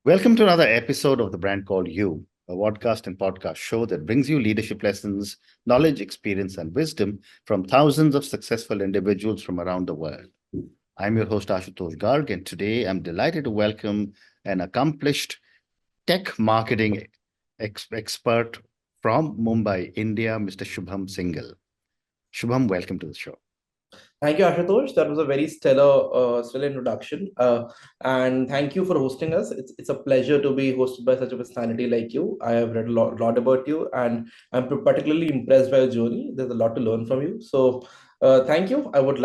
Welcome to another episode of The Brand Called You, a podcast and podcast show that brings you leadership lessons, knowledge, experience, and wisdom from thousands of successful individuals from around the world. I'm your host, Ashutosh Garg, and today I'm delighted to welcome an accomplished tech marketing expert from Mumbai, India, Mr. Shubham Singhal. Shubham, welcome to the show. Thank you, Ashutosh. That was a very stellar introduction. And thank you for hosting us. It's a pleasure to be hosted by such a personality like you. I have read a lot about you, and I'm particularly impressed by your journey. There's a lot to learn from you. So, thank you. I would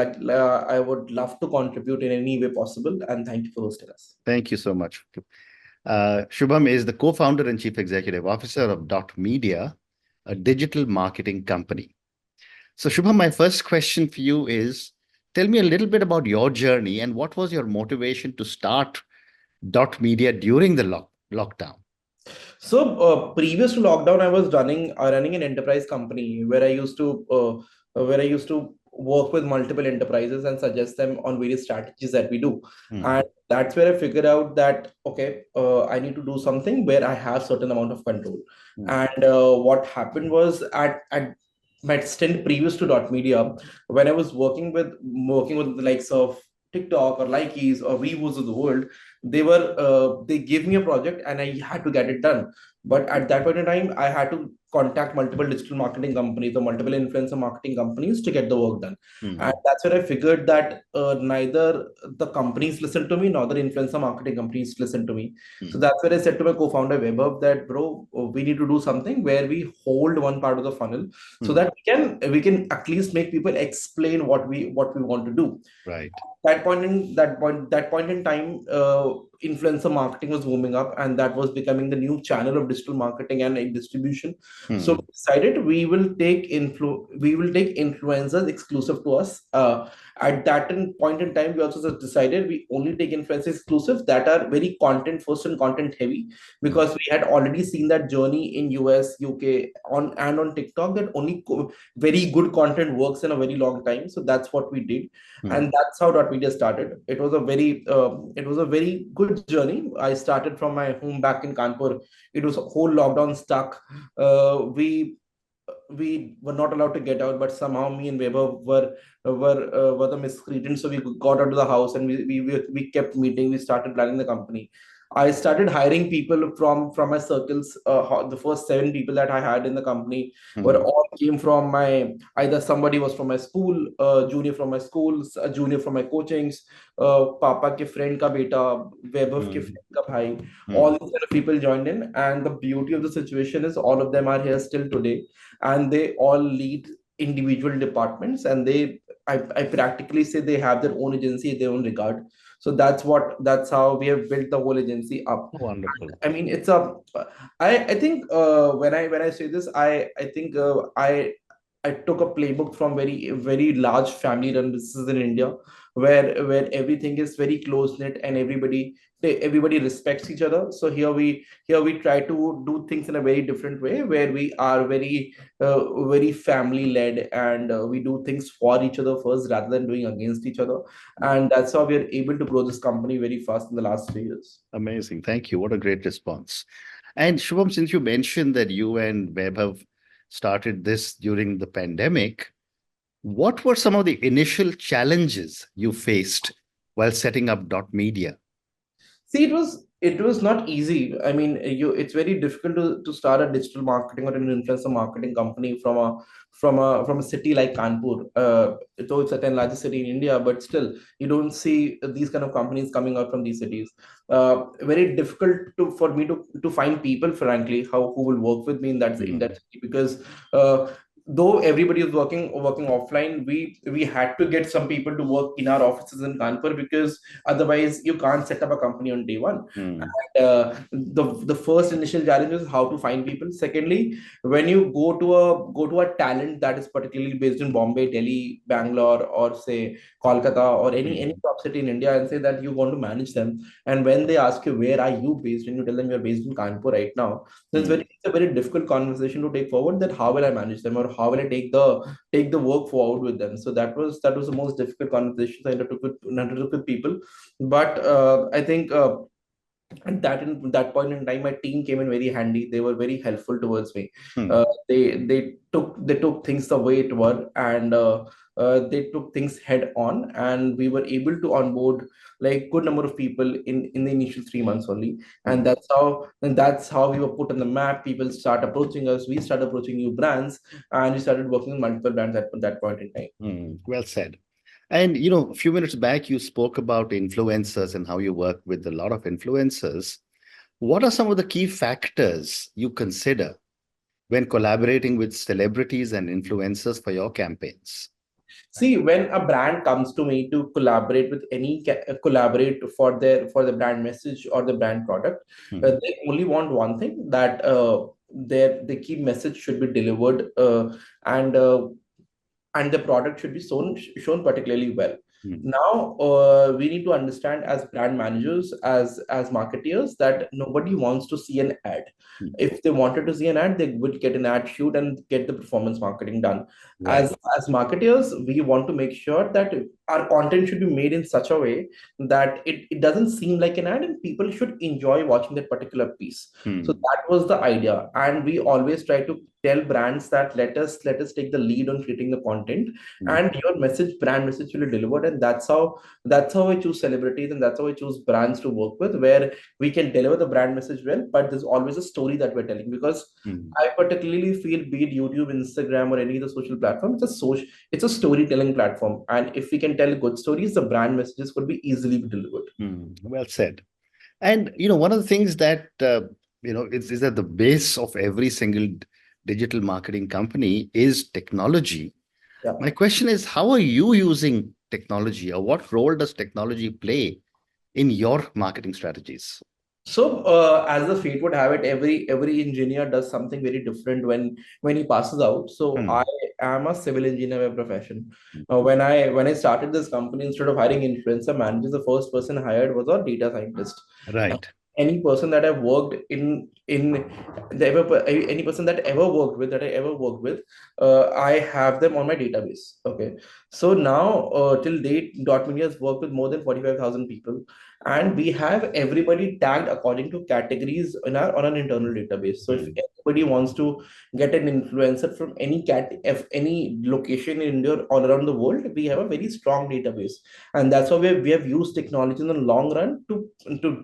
love to contribute in any way possible, and thank you for hosting us. Thank you so much. Shubham is the co-founder and chief executive officer of Dot Media, a digital marketing company. So, Shubham, my first question for you is tell me a little bit about your journey and what was your motivation to start Dot Media during the lockdown? So, previous to lockdown, I was running an enterprise company where I used to work with multiple enterprises and suggest them on various strategies that we do. Hmm. And that's where I figured out that okay, I need to do something where I have certain amount of control. Hmm. And what happened was at my stint previous to Dot Media, when I was working with the likes of TikTok or Likes or Vivos of the world, they gave me a project and I had to get it done. But at that point in time, I had to contact multiple digital marketing companies or multiple influencer marketing companies to get the work done. And Hmm. that's where I figured that neither the companies listen to me nor the influencer marketing companies listen to me. So Hmm. that's where I said to my co-founder Webber that bro, we need to do something where we hold one part of the funnel so Hmm. that we can at least make people explain what we want to do. Right. That point in time, influencer marketing was booming up, and that was becoming the new channel of digital marketing and distribution. So Hmm. we decided we will take influencers exclusive to us. At that point in time, we also just decided we only take influencers exclusive that are very content first and content heavy, Hmm. because we had already seen that journey in US, UK, on TikTok, that only very good content works in a very long time. So that's what we did, Hmm. and that's how dot media started. It was a very good journey. I started from my home back in Kanpur. It was a whole lockdown stuck. We were not allowed to get out, but somehow me and Weber were the miscreants. So we got out of the house and we kept meeting. We started planning the company. I started hiring people from my circles. The first 7 people that I had in the company were Hmm. all came from my, either somebody was from my school, junior from my schools, a junior from my coachings, पापा के friend का बेटा, वैभव के Hmm. friend का भाई. All Hmm. these kind of people joined in, and the beauty of the situation is all of them are here still today, and they all lead individual departments, and I practically say they have their own agency, their own regard. So that's how we have built the whole agency up. Wonderful. I mean, I think when I say this, I think I took a playbook from very very large family run businesses in India, where everything is very close knit and everybody respects each other. So here we try to do things in a very different way, where we are very family led, and we do things for each other first rather than doing against each other, and that's how we are able to grow this company very fast in the last 3 years. Amazing. Thank you. What a great response. And Shubham, since you mentioned that you and Web have started this during the pandemic, what were some of the initial challenges you faced while setting up Dot Media? See, it was not easy. I mean, it's very difficult to start a digital marketing or an influencer marketing company from a city like Kanpur. Though it's a 10 largest city in India, but still you don't see these kind of companies coming out from these cities. Very difficult for me to find people, frankly, who will work with me in that Hmm. city, because uh, though everybody is working offline, we had to get some people to work in our offices in Kanpur, because otherwise you can't set up a company on day one. Hmm. And the first initial challenge is how to find people. Secondly, when you go to a talent that is particularly based in Bombay, Delhi, Bangalore, or say Kolkata, or any Hmm. top city in India, and say that you want to manage them, and when they ask you where are you based and you tell them you're based in Kanpur right now, then Hmm. it's a very difficult conversation to take forward, that how will I manage them, or how will I take the work forward with them. So that was the most difficult conversation I undertook with people. But I think And that in that point in time, my team came in very handy. They were very helpful towards me. Hmm. They took things the way it were, and they took things head on, and we were able to onboard like good number of people in the initial 3 months only. And Hmm. that's how we were put on the map. People start approaching us. We start approaching new brands, and we started working with multiple brands at that point in time. Hmm. Well said. And a few minutes back, you spoke about influencers and how you work with a lot of influencers. What are some of the key factors you consider when collaborating with celebrities and influencers for your campaigns? See, when a brand comes to me to collaborate with collaborate for the brand message or the brand product, Hmm. they only want one thing, that the key message should be delivered, and the product should be shown particularly well. Hmm. Now, we need to understand as brand managers, as marketeers, that nobody wants to see an ad. Hmm. If they wanted to see an ad, they would get an ad shoot and get the performance marketing done. Right. As marketers, we want to make sure that our content should be made in such a way that it doesn't seem like an ad, and people should enjoy watching that particular piece. So Hmm. that was the idea, and we always try to tell brands that let us take the lead on creating the content, Hmm. and your brand message will be delivered. And that's how I choose celebrities, and that's how I choose brands to work with, where we can deliver the brand message well, but there's always a story that we're telling. Because Hmm. I particularly feel, be it YouTube, Instagram, or any of the social platform, it's a storytelling platform, and if we can tell good stories, the brand messages could be easily be delivered. Hmm. Well said. And one of the things that is at the base of every single digital marketing company is technology. Yeah. My question is, how are you using technology, or what role does technology play in your marketing strategies? So, as the fate would have it, every engineer does something very different when he passes out. So, I Hmm. am a civil engineer by profession. When I started this company, instead of hiring influencer managers, the first person hired was a data scientist. Right. Any person that I've worked in the ever any person that I ever worked with, I have them on my database. Okay, so now, till date, dot media has worked with more than 45,000 people, and we have everybody tagged according to categories on an internal database. So if Hmm. anybody wants to get an influencer from any location in India or all around the world, we have a very strong database, and that's why we have used technology in the long run to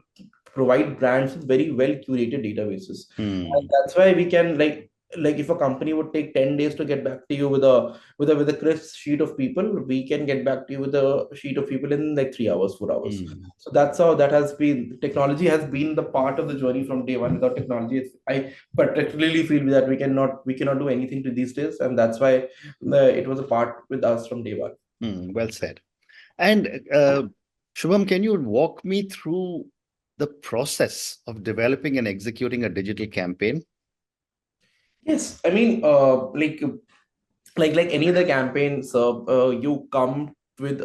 provide brands with very well curated databases. And Hmm. that's why we can, like if a company would take 10 days to get back to you with a crisp sheet of people, we can get back to you with a sheet of people in like 3 hours, 4 hours. Hmm. So that's how that has been. Technology has been the part of the journey from day one. Without technology, I particularly feel that we cannot do anything to these days, and that's why it was a part with us from day one. Hmm. Well said. And Shubham, can you walk me through the process of developing and executing a digital campaign? Yes, I mean, like any other campaign, so you come to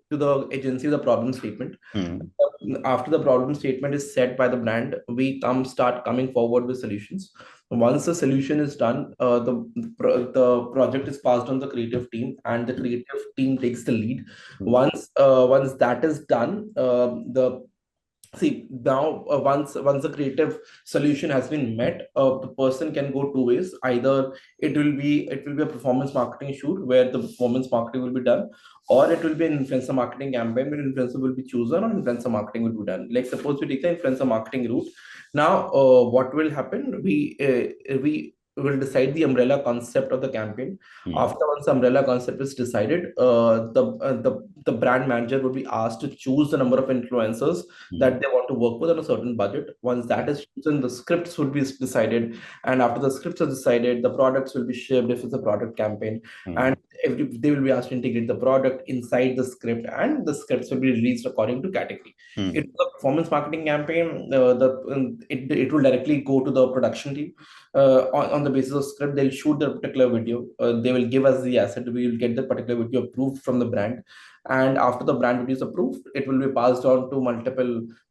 the agency with a problem statement. Hmm. After the problem statement is set by the brand, we start coming forward with solutions. Once the solution is done, the project is passed on the creative team, and the creative team takes the lead. Hmm. Once that is done, the see now, once the creative solution has been met, the person can go two ways. Either it will be a performance marketing shoot where the performance marketing will be done, or it will be an influencer marketing campaign where influencer will be chosen or influencer marketing will be done. Like suppose we take the influencer marketing route. Now, what will happen? We will decide the umbrella concept of the campaign. Hmm. After once the umbrella concept is decided, the brand manager will be asked to choose the number of influencers Hmm. that they want to work with on a certain budget. Once that is chosen, the scripts would be decided, and after the scripts are decided, the products will be shipped if it's a product campaign, Hmm. and they will be asked to integrate the product inside the script, and the scripts will be released according to category. If Hmm. the performance marketing campaign, it will directly go to the production team. On the basis of script, they'll shoot the particular video. They will give us the asset. We will get the particular video approved from the brand, and after the brand video is approved, it will be passed on to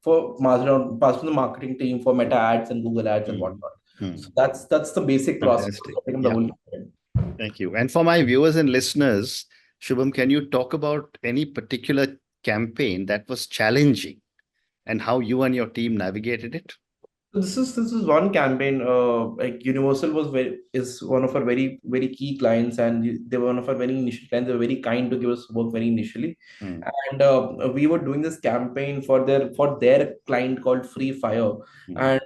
passed on the marketing team for Meta ads and Google ads and Hmm. whatnot. Hmm. So that's the basic process of Fantastic. setting up the Yeah. whole campaign. Thank you. And for my viewers and listeners, Shubham, can you talk about any particular campaign that was challenging and how you and your team navigated it? This is one campaign. Like Universal is one of our very key clients, and they were one of our very initial clients. They were very kind to give us work very initially, Mm, and we were doing this campaign for their client called Free Fire, mm, and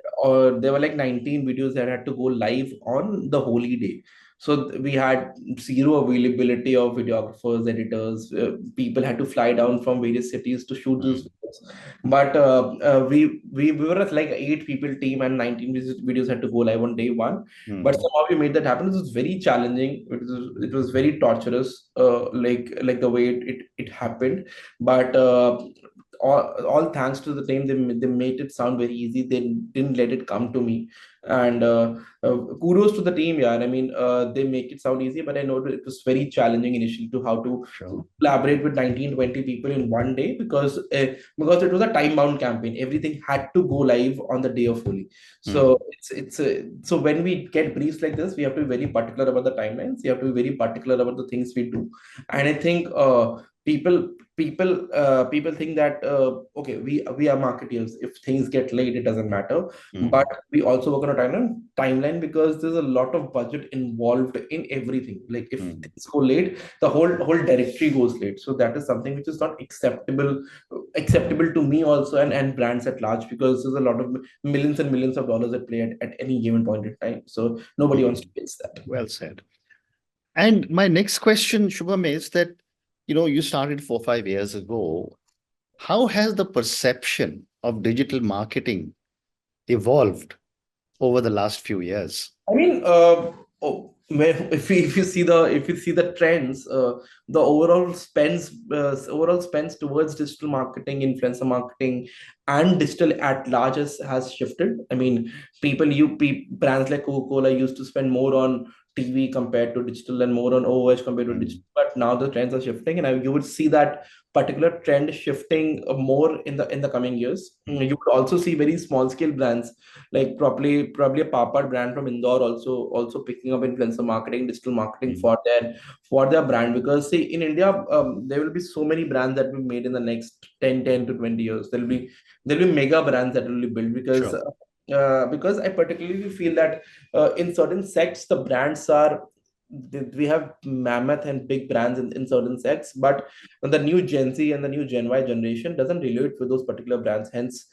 there were like 19 videos that had to go live on the holy day. So we had zero availability of videographers, editors. People had to fly down from various cities to shoot those mm, videos. But we were like 8 people team, and 19 videos had to go live on day one. But mm, somehow we made that happen. It was very challenging. It was very torturous, like the way it happened. But all thanks to the team, they made it sound very easy. They didn't let it come to me. And kudos to the team, yeah. I mean, they make it sound easy, but I know it was very challenging initially to how to sure. collaborate with 19-20 people in one day, because it was a time bound campaign. Everything had to go live on the day of Holi. So Mm, so when we get briefs like this, we have to be very particular about the timelines. We have to be very particular about the things we do. And I think people think that okay, we are marketeers. If things get late, it doesn't matter. But mm, we also work on a timeline because there's a lot of budget involved in everything. Like if mm, things go late, the whole directory goes late. So that is something which is not acceptable to me also, and brands at large, because there's a lot of millions and millions of dollars at play at any given point in time. So nobody wants mm. to face that. Well said. And my next question, Shubham, is that, you started 4, 5 years ago. How has the perception of digital marketing evolved over the last few years? I mean, if you see the trends, the overall spends towards digital marketing, influencer marketing, and digital at large has shifted. I mean, brands like Coca-Cola used to spend more on TV compared to digital, and more on OOH compared to Mm, digital. But now the trends are shifting, and you would see that particular trend shifting more in the coming years. mm, You would also see very small scale brands, like probably a Papad brand from Indore, also picking up influencer marketing, digital marketing mm, for their brand. Because see, in India, there will be so many brands that will be made in the next 10 to 20 years. mm. There'll be mega brands that will be built, Sure. because I particularly feel that in certain sects the brands are, we have mammoth and big brands in certain sects, but the new Gen Z and the new Gen Y generation doesn't relate with those particular brands. Hence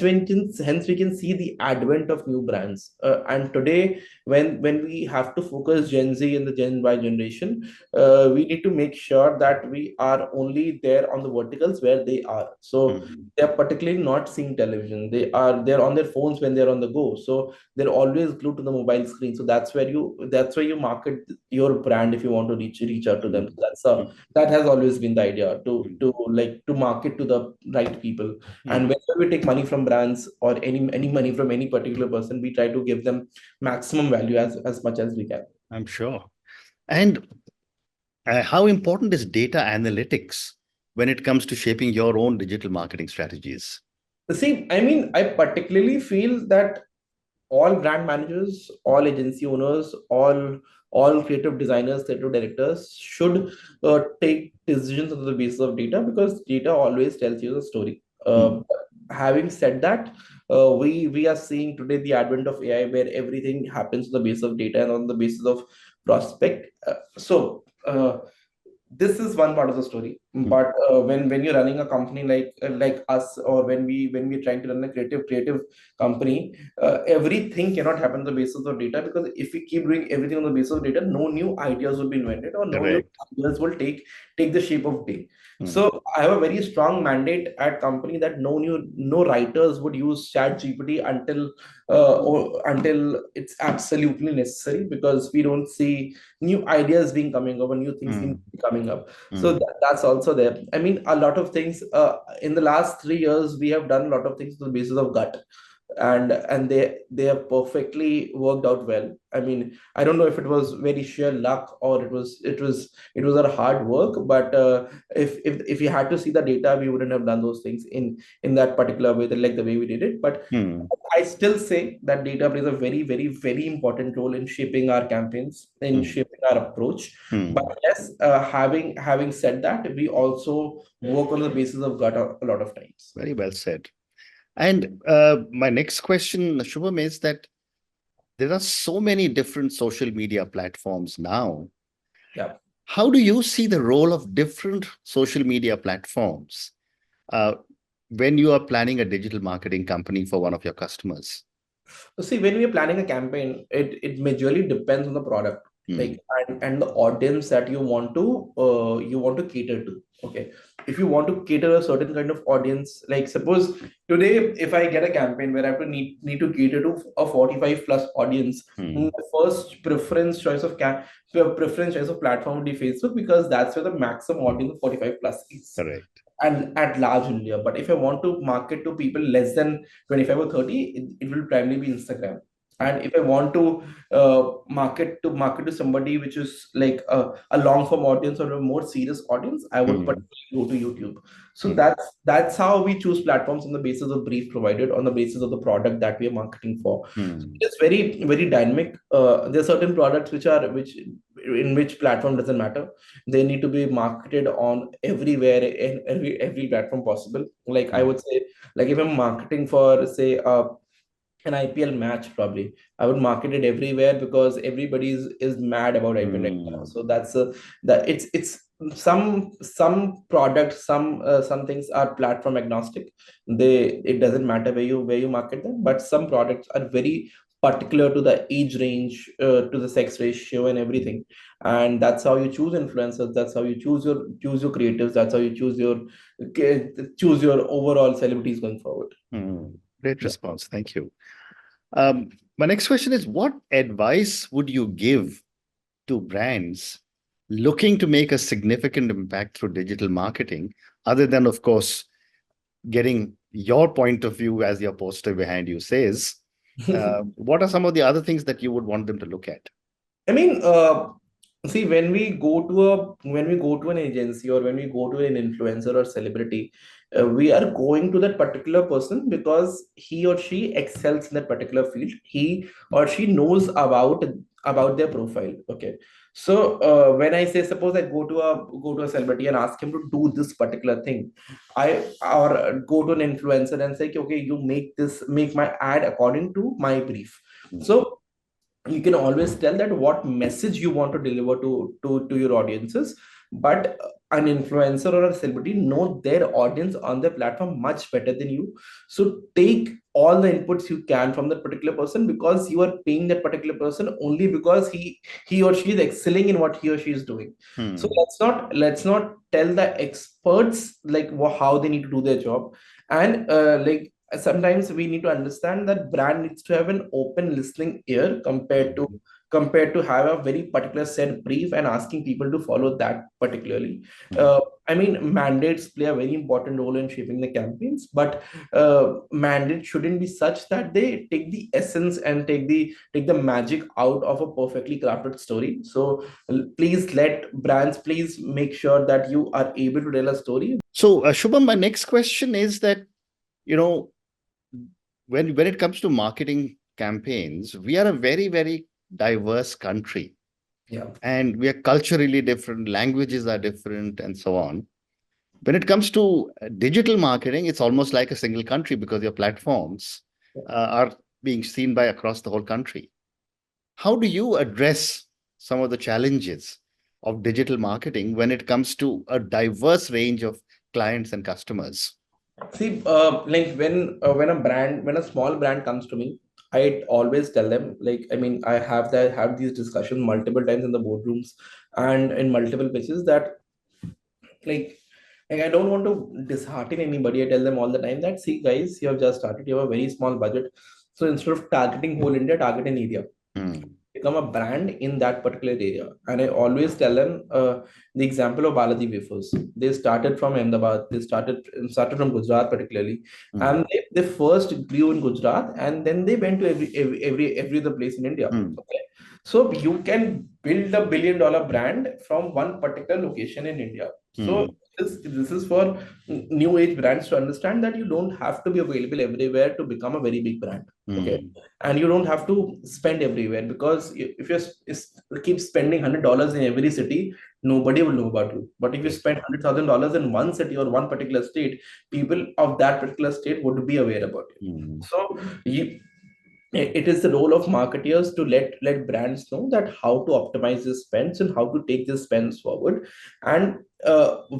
we can see the advent of new brands. And today, when we have to focus Gen Z and the Gen Y generation, we need to make sure that we are only there on the verticals where they are. So Mm, they're particularly not seeing television. They're on their phones when they're on the go. So they're always glued to the mobile screen. So that's where you market your brand if you want to reach out to them. mm, mm, That has always been the idea, to mm, to like to market to the right people. And mm. whenever we take money from brands, or any money from any particular person, we try to give them maximum value as much as we can. I'm sure. And how important is data analytics when it comes to shaping your own digital marketing strategies? See, I mean, I particularly feel that all brand managers, all agency owners, all creative designers, creative directors should take decisions on the basis of data, because data always tells you the story. Mm, Having said that, we are seeing today the advent of AI, where everything happens on the basis of data and on the basis of prospect. This is one part of the story. mm, But when you're running a company like us, or when we're trying to run a creative company, everything cannot happen on the basis of data, because if we keep doing everything on the basis of data, no new ideas will be invented, or no new correct. ideas will take the shape of day. Mm, So I have a very strong mandate at company that no writers would use chat GPT until it's absolutely necessary, because we don't see new ideas being coming up, or new things being mm, coming up. So mm, that's also there. I mean, a lot of things, in the last 3 years we have done a lot of things on the basis of gut, and they have perfectly worked out well. I mean, I don't know if it was very sheer luck, or it was our hard work. But if you had to see the data, we wouldn't have done those things in that particular way, like the way we did it. But mm, I still say that data plays a very, very, very important role in shaping our campaigns, in mm, shaping our approach. But mm. yes, having said that, we also work on the basis of gut a lot of times. Very well said. And my next question, Shubham, is that there are so many different social media platforms now. Yeah. How do you see the role of different social media platforms uh, when you are planning a digital marketing company for one of your customers? So see, when we are planning a campaign, it majorly depends on the product, Hmm. like and the audience that you want to cater to. Okay, if you want to cater a certain kind of audience, like suppose today, if I get a campaign where I have to need to cater to a 45 plus audience, Hmm. the first preference choice of platform would be Facebook, because that's where the maximum audience of 45 plus is, Correct. and at large India. But if I want to market to people less than 25 or 30, it will primarily be Instagram. And if I want to market to somebody which is like a long form audience or a more serious audience, I would Hmm. particularly go to YouTube. So Hmm. that's how we choose platforms, on the basis of brief provided, on the basis of the product that we are marketing for. Hmm. It's very dynamic. There are certain products which in which platform doesn't matter. They need to be marketed on everywhere, in every platform possible. Like I Hmm. would say, like if I'm marketing for say an IPL match, probably I would market it everywhere, because everybody is mad about IPL right now. Hmm. So that's that it's some products, some things are platform agnostic. It doesn't matter where you market them, but some products are very particular to the age range, to the sex ratio and everything. And that's how you choose influencers. That's how you choose your creatives. That's how you choose your overall celebrities going forward. Hmm. Great Yeah. response. Thank you. Um, my next question is, what advice would you give to brands looking to make a significant impact through digital marketing, other than, of course, getting your point of view as your poster behind you says? What are some of the other things that you would want them to look at? I mean, see, when we go to an agency, or when we go to an influencer or celebrity, we are going to that particular person because he or she excels in that particular field. He or she knows about their profile. Okay, so when I say, suppose I go to a celebrity and ask him to do this particular thing, or go to an influencer and say, okay, you make my ad according to my brief. Hmm. So you can always tell that what message you want to deliver to your audiences. But an influencer or a celebrity know their audience on their platform much better than you. So take all the inputs you can from that particular person, because you are paying that particular person only because he or she is excelling in what he or she is doing. So Hmm. let's not tell the experts like how they need to do their job. And like sometimes we need to understand that brand needs to have an open listening ear, Hmm. compared to have a very particular set brief and asking people to follow that particularly. Hmm. uh, I mean, mandates play a very important role in shaping the campaigns, but mandates shouldn't be such that they take the essence and take the magic out of a perfectly crafted story. So please let brands, please make sure that you are able to tell a story. So, Shubham, my next question is that, you know, when it comes to marketing campaigns, we are a very, very diverse country, Yeah. and we are culturally different, languages are different, and so on. When it comes to digital marketing, it's almost like a single country because your platforms are being seen by across the whole country. How do you address some of the challenges of digital marketing when it comes to a diverse range of clients and customers? See, like when a small brand comes to me, I always tell them, like, I mean, I have these discussions multiple times in the boardrooms and in multiple pitches, that like like I don't want to dishearten anybody. I tell them all the time that, see, guys, you have just started, you have a very small budget. So instead of targeting whole India, target an area, Hmm. become a brand in that particular area. And I always tell them the example of Balaji Wafers. They started from Ahmedabad. They started from Gujarat particularly, Hmm. and they first grew in Gujarat, and then they went to every other place in India. Hmm. Okay, so you can build a billion-dollar brand from one particular location in India. So Hmm. this is for new age brands to understand that you don't have to be available everywhere to become a very big brand. Okay, Mm. and you don't have to spend everywhere, because if you keep spending $100 in every city, nobody will know about you. But if you Great. spend $100,000 in one city or one particular state, people of that particular state would be aware about you. Mm. So you, it is the role of marketers to let brands know that how to optimize their spends and how to take their spends forward, and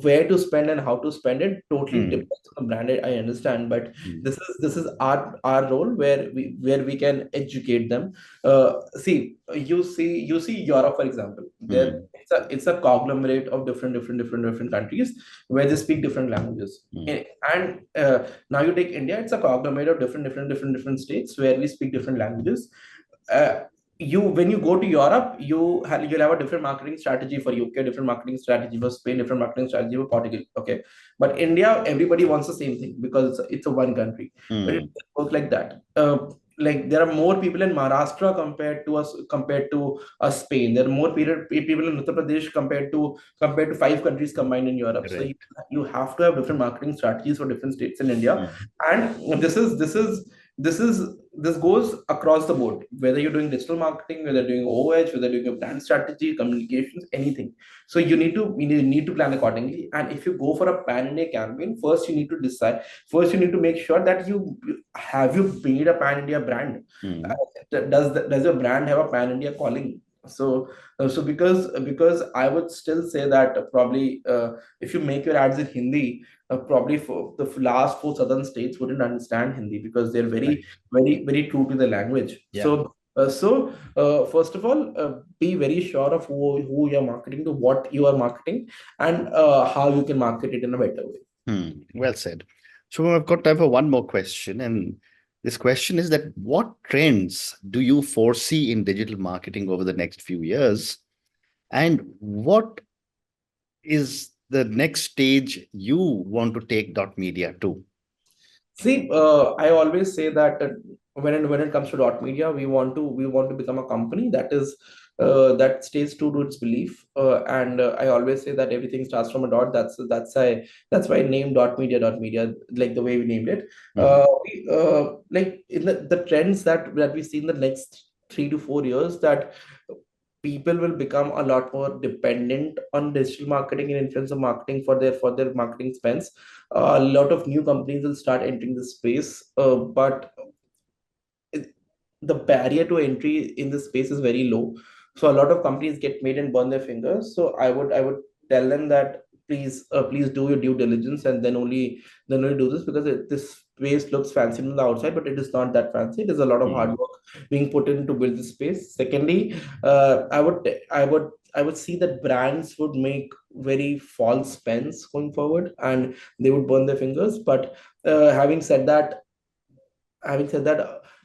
where to spend and how to spend it totally Mm. depends on the brand. I understand, but Mm. this is our role where we can educate them. See, you see Europe, for example. There, Mm. it's a conglomerate of different countries where they speak different languages. Mm. And now you take India, it's a conglomerate of different states where we speak different languages. Uh, when you go to Europe, you'll have a different marketing strategy for UK, different marketing strategy for Spain, different marketing strategy for Portugal. Okay, but India, everybody wants the same thing because it's a one country. But it Mm. doesn't work like that. Like there are more people in Maharashtra compared to Spain. There are more people in Uttar Pradesh compared to five countries combined in Europe. So Correct. you have to have different marketing strategies for different states in India, Mm. and this goes across the board. Whether you're doing digital marketing, whether you're doing OH, whether you're doing a brand strategy, communications, anything. So you need to plan accordingly. And if you go for a pan India campaign, first you need to decide. First, you need to make sure that you made a pan India brand. Mm. Does your brand have a pan India calling? So because I would still say that probably if you make your ads in Hindi, probably for the last four southern states wouldn't understand Hindi because they're very Right. very true to the language. Yeah. First of all, be very sure of who you're marketing to, what you are marketing, and how you can market it in a better way. Well said. So I've got time for one more question. And this question is that what trends do you foresee in digital marketing over the next few years? And what is the next stage you want to take dot media to? See, I always say that when it comes to dot media, we want to become a company that stays true to its belief. And I always say that everything starts from a dot. That's why I named dot media like the way we named it. Mhm. Like in the trends that we see in the next 3 to 4 years, that people will become a lot more dependent on digital marketing and influencer marketing for their marketing spends. A lot of new companies will start entering the space, but it- the barrier to entry in this space is very low. So a lot of companies get made and burn their fingers. So I would tell them that please do your due diligence, and then only do this, because this space looks fancy from the outside, but it is not that fancy. It is a lot of hard Mm. work being put in to build this space. Secondly, I would see that brands would make very false spends going forward, and they would burn their fingers. But having said that,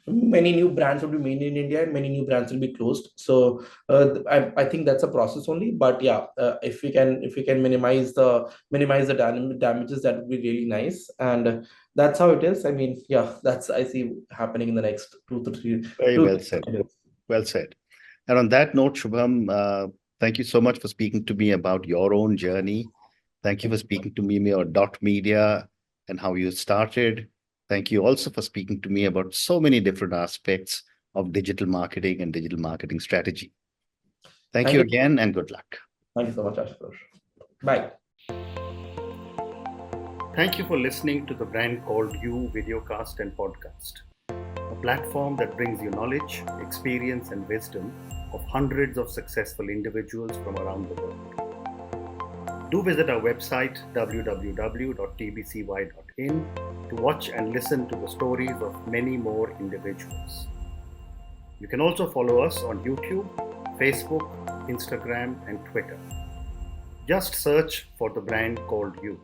many new brands will be made in India and many new brands will be closed. So I think that's a process only. But yeah, if we can minimize the damages, that would be really nice. And that's how it is. I mean, yeah, that's I see happening in the next Very two well to said. 3 years. Well said. And on that note, Shubham, thank you so much for speaking to me about your own journey. Thank you for speaking to me about dot media and how you started. Thank you also for speaking to me about so many different aspects of digital marketing and digital marketing strategy. Thank Thank you you. again and good luck. Thank you so much, Ashutosh. Bye. Thank you for listening to the Brand Called You videocast and podcast, a platform that brings you knowledge, experience, and wisdom of hundreds of successful individuals from around the world. Do visit our website www.tbcy.in to watch and listen to the stories of many more individuals. You can also follow us on YouTube, Facebook, Instagram, and Twitter. Just search for the brand called You.